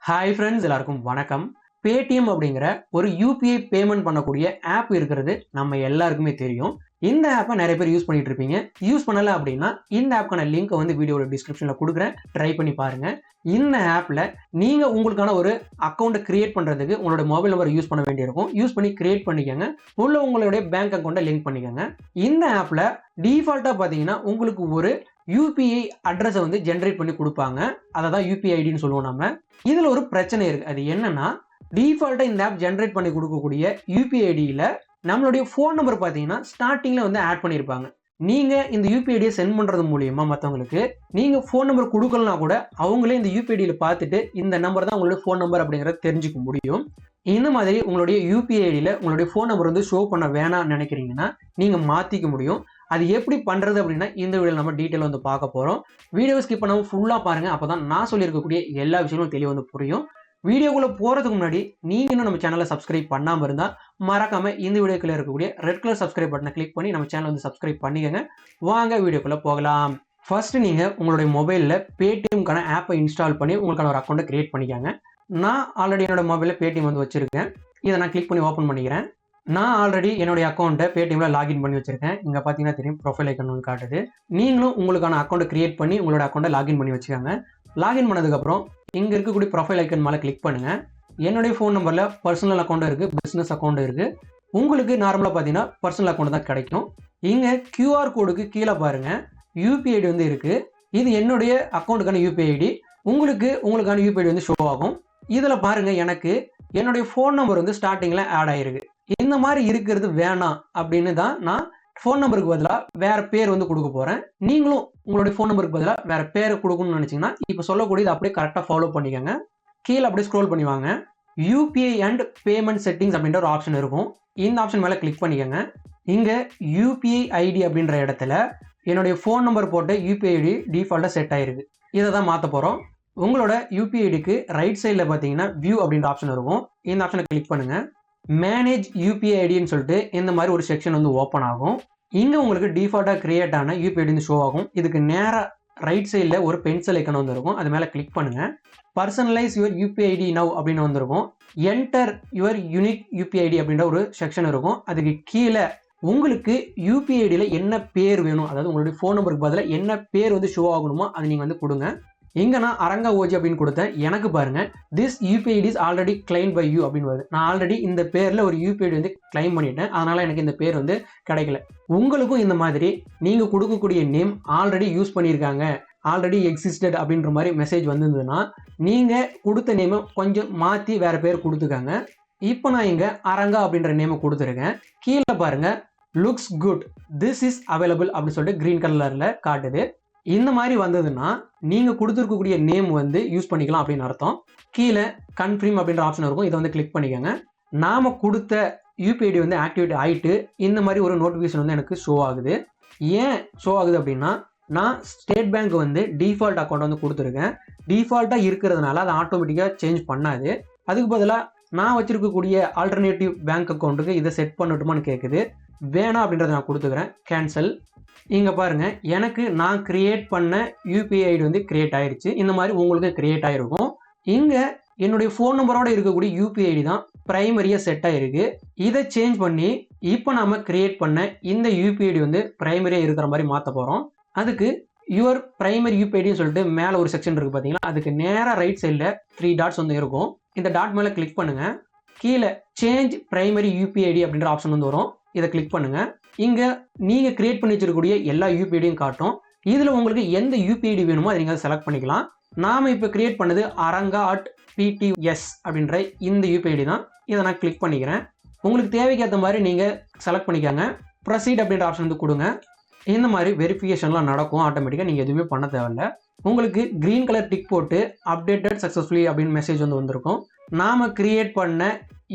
Hi friends, எல்லாருக்கும் வணக்கம். Paytm அப்படிங்கிற ஒரு யூபிஐ பேமெண்ட் பண்ணக்கூடிய ஆப் இருக்கிறது நம்ம எல்லாருக்குமே தெரியும். இந்த ஆப்பை நிறைய பேர் யூஸ் பண்ணிட்டு இருப்பீங்க. யூஸ் பண்ணல அப்படின்னா இந்த ஆப்க்கான லிங்க் வந்து வீடியோட டிஸ்கிரிப்ஷன்ல கொடுக்குறேன், ட்ரை பண்ணி பாருங்க. இந்த ஆப்ல நீங்க உங்களுக்கான ஒரு அக்கௌண்ட் கிரியேட் பண்றதுக்கு உங்களோட மொபைல் நம்பர் யூஸ் பண்ண வேண்டியிருக்கும். யூஸ் பண்ணி கிரியேட் பண்ணிக்கோங்க. உள்ள உங்களுடைய பேங்க் அக்கௌண்ட்டை லிங்க் பண்ணிக்கோங்க. இந்த ஆப்ல டிஃபால்ட்டா பாத்தீங்கன்னா உங்களுக்கு ஒரு யூபிஐ அட்ரஸை வந்து ஜென்ரேட் பண்ணி கொடுப்பாங்க. அதை தான் யூபிஐ ஐடின்னு சொல்லுவோம் நம்ம. இதுல ஒரு பிரச்சனை இருக்கு. அது என்னன்னா, டிஃபால்ட்டா இந்த ஆப் ஜென்ரேட் பண்ணி கொடுக்கக்கூடிய யூபிஐ ஐடியில நம்மளுடைய ஃபோன் நம்பர் பாத்தீங்கன்னா ஸ்டார்டிங்ல வந்து ஆட் பண்ணியிருப்பாங்க. நீங்க இந்த யூபிஐ ஐடியை சென்ட் பண்றது மூலியமா மற்றவங்களுக்கு நீங்க ஃபோன் நம்பர் கொடுக்கலனா கூட அவங்களே இந்த யூபிஐ ஐடியில பார்த்துட்டு இந்த நம்பர் தான் உங்களுடைய ஃபோன் நம்பர் அப்படிங்கறத தெரிஞ்சுக்க முடியும். இந்த மாதிரி உங்களுடைய யூபிஐ ஐடியில உங்களுடைய ஃபோன் நம்பர் வந்து ஷோ பண்ண வேணாம்னு நினைக்கிறீங்கன்னா நீங்க மாத்திக்க முடியும். அது எப்படி பண்றது அப்படின்னா இந்த வீடியோல நம்ம டீடைல் வந்து பார்க்க போறோம். வீடியோவை ஸ்கிப் பண்ணாம ஃபுல்லா பாருங்க. அப்பதான் நான் சொல்லியிருக்கக்கூடிய எல்லா விஷயங்களும் தெளிவா வந்து புரியும். வீடியோக்குள்ள போறதுக்கு முன்னாடி நீங்க இன்னும் நம்ம சேனலை சப்ஸ்கிரைப் பண்ணாம இருந்தா மறக்காம இந்த வீடியோக்குள்ள இருக்கக்கூடிய ரெட் கலர் சப்ஸ்கிரைப் பட்டனை கிளிக் பண்ணி நம்ம சேனல் வந்து சப்ஸ்கிரைப் பண்ணிக்கங்க. வாங்க வீடியோக்குள்ள போகலாம். ஃபர்ஸ்ட் நீங்க உங்களுடைய மொபைல்ல பேடிஎம்க்கான ஆப்பை இன்ஸ்டால் பண்ணி உங்களுக்கான ஒரு அக்கௌண்ட்டை கிரியேட் பண்ணிக்கங்க. நான் ஆல்ரெடி என்னோட மொபைல்ல பேடிஎம் வந்து வச்சிருக்கேன். இதை நான் கிளிக் பண்ணி ஓப்பன் பண்ணிக்கிறேன். நான் ஆல்ரெடி என்னுடைய அக்கௌண்ட்டை பேடிஎம்ல லாகின் பண்ணி வச்சிருக்கேன். இங்க பாத்தீங்கன்னா தெரியும், ப்ரொஃபைல் ஐக்கன் வந்து காட்டுது. நீங்களும் உங்களுக்கான அக்கௌண்ட் கிரியேட் பண்ணி உங்களோட அக்கௌண்ட்டை லாகின் பண்ணி வச்சுக்கோங்க. லாகின் பண்ணதுக்கு அப்புறம் இங்க இருக்கக்கூடிய ப்ரொஃபைல் ஐக்கன் மேல கிளிக் பண்ணுங்க. என்னுடைய ஃபோன் நம்பர்ல பர்சனல் அக்கௌண்ட் இருக்கு, பிசினஸ் அக்கௌண்ட் இருக்கு. உங்களுக்கு நார்மலா பாத்தீங்கன்னா பர்சனல் அக்கௌண்ட் தான் கிடைக்கும். இங்க கியூஆர் கோடுக்கு கீழே பாருங்க யூபிஐ ஐடி வந்து இருக்கு. இது என்னுடைய அக்கௌண்ட்டுக்கான யூபிஐ ஐடி. உங்களுக்கான யூபிஐ ஐடி வந்து ஷோ ஆகும். இதுல பாருங்க எனக்கு என்னுடைய ஃபோன் நம்பர் வந்து ஸ்டார்டிங்ல ஆட் ஆயிருக்கு. இந்த மாதிரி இருக்கிறது வேணாம் அப்படின்னு தான் நான் ஃபோன் நம்பருக்கு பதிலாக வேற பேர் வந்து கொடுக்க போறேன். நீங்களும் உங்களுடைய ஃபோன் நம்பருக்கு பதிலாக வேற பேர் கொடுக்கணும்னு நினைச்சீங்கன்னா இப்போ சொல்லக்கூடியது அப்படியே கரெக்டாக ஃபாலோ பண்ணிக்கோங்க. கீழே அப்படியே ஸ்க்ரோல் பண்ணி வாங்க. யூபிஐ அண்ட் பேமெண்ட் செட்டிங்ஸ் அப்படின்ற ஒரு ஆப்ஷன் இருக்கும். இந்த ஆப்ஷன் மேலே கிளிக் பண்ணிக்கோங்க. இங்க யூபிஐ ஐடி அப்படின்ற இடத்துல என்னுடைய ஃபோன் நம்பர் போட்டு யூபிஐ ஐடி டிஃபால்ட்டாக செட் ஆயிருக்கு. இதை தான் மாற்ற போறோம். உங்களோட யூபிஐ ஐடிக்கு ரைட் சைடில் பார்த்தீங்கன்னா வியூ அப்படின்ற ஆப்ஷன் இருக்கும். இந்த ஆப்ஷனை கிளிக் பண்ணுங்க. மேனேஜ் யூபிஐ ஐடின்னு சொல்லிட்டு இந்த மாதிரி ஒரு செக்ஷன் வந்து ஓப்பன் ஆகும். இங்க உங்களுக்கு டிஃபால்ட்டா கிரியேட் ஆன யூபிஐ ஐடி ஷோ ஆகும். இதுக்கு நேரா ரைட் சைடில் ஒரு பென்சில் ஐக்கன் வந்து இருக்கும். அது மேல கிளிக் பண்ணுங்க. Personalise your UPI ID now அப்படின்னு வந்திருக்கும். Enter your unique UPI ID அப்படின்ற ஒரு செக்ஷன் இருக்கும். அதுக்கு கீழே உங்களுக்கு யூபிஐ ஐடியில என்ன பேர் வேணும், அதாவது உங்களுடைய ஃபோன் நம்பருக்கு பதிலாக என்ன பேர் வந்து ஷோ ஆகணுமோ அதை நீங்க வந்து கொடுங்க. இங்க நான் அரங்கா ஓஜி அப்படின்னு கொடுத்தேன். எனக்கு பாருங்க this UPI ID is already claim by you அப்படின்னு வருது. நான் ஆல்ரெடி இந்த பேர்ல ஒரு யூபிஐ ஐடி வந்து கிளைம் பண்ணிட்டேன். அதனால எனக்கு இந்த பேர் வந்து கிடைக்கல. உங்களுக்கும் இந்த மாதிரி நீங்க கொடுக்கக்கூடிய நேம் ஆல்ரெடி யூஸ் பண்ணியிருக்காங்க, ஆல்ரெடி எக்ஸிஸ்டட் அப்படின்ற மாதிரி மெசேஜ் வந்திருந்ததுன்னா நீங்க கொடுத்த நேமை கொஞ்சம் மாத்தி வேற பேர் கொடுத்துக்காங்க. இப்போ நான் இங்க அரங்கா அப்படின்ற நேமை கொடுத்துருக்கேன். கீழே பாருங்க looks good, this is available அப்படின்னு சொல்லிட்டு கிரீன் கலர்ல காட்டுது. இந்த மாதிரி வந்ததுன்னா நீங்க கொடுத்துருக்கக்கூடிய நேம் வந்து யூஸ் பண்ணிக்கலாம் அப்படின்னு அர்த்தம். கீழே கன்ஃபார்ம் அப்படின்ற ஆப்ஷன் இருக்கும். இதை வந்து கிளிக் பண்ணிக்கோங்க. நாம கொடுத்த யூபிஐ ஐடி வந்து ஆக்டிவேட் ஆயிட்டு இந்த மாதிரி ஒரு நோட்டிஃபிகேஷன் வந்து எனக்கு ஷோ ஆகுது. ஏன் ஷோ ஆகுது அப்படின்னா நான் ஸ்டேட் பேங்க் வந்து டிஃபால்ட் அக்கௌண்ட் வந்து கொடுத்துருக்கேன். டிஃபால்ட்டா இருக்கிறதுனால அதை ஆட்டோமேட்டிக்கா சேஞ்ச் பண்ணாது. அதுக்கு பதிலாக நான் வச்சிருக்கக்கூடிய ஆல்டர்னேட்டிவ் பேங்க் அக்கௌண்ட்டுக்கு இதை செட் பண்ணட்டுமான்னு கேட்குது. வேணாம் அப்படின்றத நான் கொடுத்துக்கிறேன். கேன்சல். இங்க பாருங்க எனக்கு நான் கிரியேட் பண்ண யூபிஐ ஐடி வந்து கிரியேட் ஆயிருச்சு. இந்த மாதிரி உங்களுக்கு கிரியேட் ஆயிருக்கும். இங்க என்னுடைய ஃபோன் நம்பரோட இருக்கக்கூடிய யூபிஐ ஐடி தான் பிரைமரியா செட் ஆயிருக்கு. இதை சேஞ்ச் பண்ணி இப்போ நாம கிரியேட் பண்ண இந்த யூபிஐ ஐடி வந்து பிரைமரியா இருக்கிற மாதிரி மாற்ற போறோம். அதுக்கு யுவர் பிரைமரி யூபிஐ ஐடின்னு சொல்லிட்டு மேல ஒரு செக்ஷன் இருக்கு பாத்தீங்களா, அதுக்கு நேரா ரைட் சைட்ல 3 டாட்ஸ் வந்து இருக்கும். இந்த டாட் மேல கிளிக் பண்ணுங்க. கீழே சேஞ்ச் பிரைமரி யூபிஐ ஐடி அப்படின்ற ஆப்ஷன் வந்து வரும். இதை கிளிக் பண்ணுங்க. இங்க நீங்க கிரியேட் பண்ணி வச்சிருக்கக்கூடிய எல்லா யூபிஐ ஐடியும் காட்டும். இதுல உங்களுக்கு எந்த யூபிஐ ஐடி வேணுமோ அதை நீங்க செலக்ட் பண்ணிக்கலாம். நாம இப்ப கிரியேட் பண்ணது aranga@pts அப்படின்ற இந்த யூபிஐ ஐடி தான். இதை நான் கிளிக் பண்ணிக்கிறேன். உங்களுக்கு தேவைக்கு ஏற்ற மாதிரி நீங்க செலக்ட் பண்ணிக்காங்க. ப்ரொசீட் அப்படின்ற ஆப்ஷன் வந்து கொடுங்க. இந்த மாதிரி வெரிஃபிகேஷன்லாம் நடக்கும் ஆட்டோமேட்டிக்கா. நீங்க எதுவுமே பண்ண தேவையில்ல. உங்களுக்கு கிரீன் கலர் டிக் போட்டு அப்டேட்டட் சக்சஸ்ஃபுல்லி அப்படின்னு மெசேஜ் வந்து வந்திருக்கும். நாம கிரியேட் பண்ண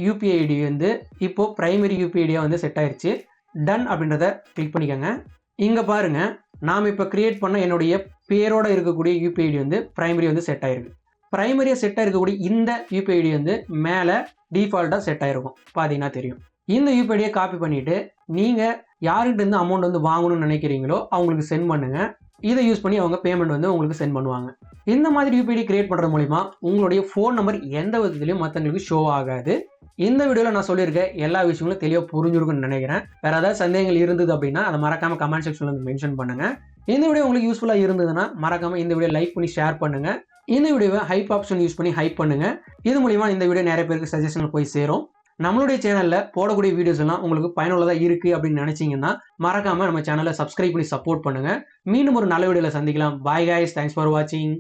யூபிஐ ஐடி வந்து இப்போ பிரைமரி யூபிஐ ஐடியா வந்து செட் ஆயிருச்சு. டன் அப்படின்றத கிளிக் பண்ணிக்கோங்க. இங்க பாருங்க நாம இப்ப கிரியேட் பண்ண என்னுடைய பேரோட இருக்கக்கூடிய யூபிஐ ஐடி வந்து பிரைமரி வந்து செட் ஆயிருக்கு. பிரைமரியா செட் ஆயிருக்கக்கூடிய இந்த யூபிஐ ஐடி வந்து மேல டிஃபால்ட்டா செட் ஆயிருக்கும். பாத்தீங்கன்னா தெரியும். இந்த யூபிஐ ஐடியை காப்பி பண்ணிட்டு நீங்க யார்கிட்ட இருந்து அமௌண்ட் வந்து வாங்கணும்னு நினைக்கிறீங்களோ அவங்களுக்கு சென்ட் பண்ணுங்க. இதை யூஸ் பண்ணி அவங்க பேமெண்ட் வந்து உங்களுக்கு சென்ட் பண்ணுவாங்க. இந்த மாதிரி யூபிஐடி கிரியேட் பண்ணுறது மூலிமா உங்களுடைய ஃபோன் நம்பர் எந்த விதத்துலையும் மற்றவங்களுக்கு ஷோ ஆகாது. இந்த வீடியோவில் நான் சொல்லியிருக்க எல்லா விஷயங்களும் தெளிவாக புரிஞ்சிருக்குன்னு நினைக்கிறேன். வேறு ஏதாவது சந்தேகங்கள் இருந்தது அப்படின்னா அதை மறக்காமல் கமெண்ட் செக்ஷனில் வந்து மென்ஷன் பண்ணுங்கள். இந்த வீடியோ உங்களுக்கு யூஸ்ஃபுல்லாக இருந்ததுன்னா மறக்காமல் இந்த வீடியோ லைக் பண்ணி ஷேர் பண்ணுங்கள். இந்த வீடியோவை ஹைப் ஆப்ஷன் யூஸ் பண்ணி ஹைப் பண்ணுங்கள். இது மூலிமா இந்த வீடியோ நிறைய பேருக்கு சஜஷன் போய் சேரும். நம்மளுடைய சேனலில் போடக்கூடிய வீடியோஸ் எல்லாம் உங்களுக்கு பயனுள்ளதாக இருக்குது அப்படின்னு நினச்சிங்கன்னா மறக்காமல் நம்ம சேனலை சப்ஸ்கிரைப் பண்ணி சப்போர்ட் பண்ணுங்கள். மீண்டும் ஒரு நல்ல வீடியோவில் சந்திக்கலாம். பாய் கைஸ், தேங்க்ஸ் ஃபார் வாட்சிங்.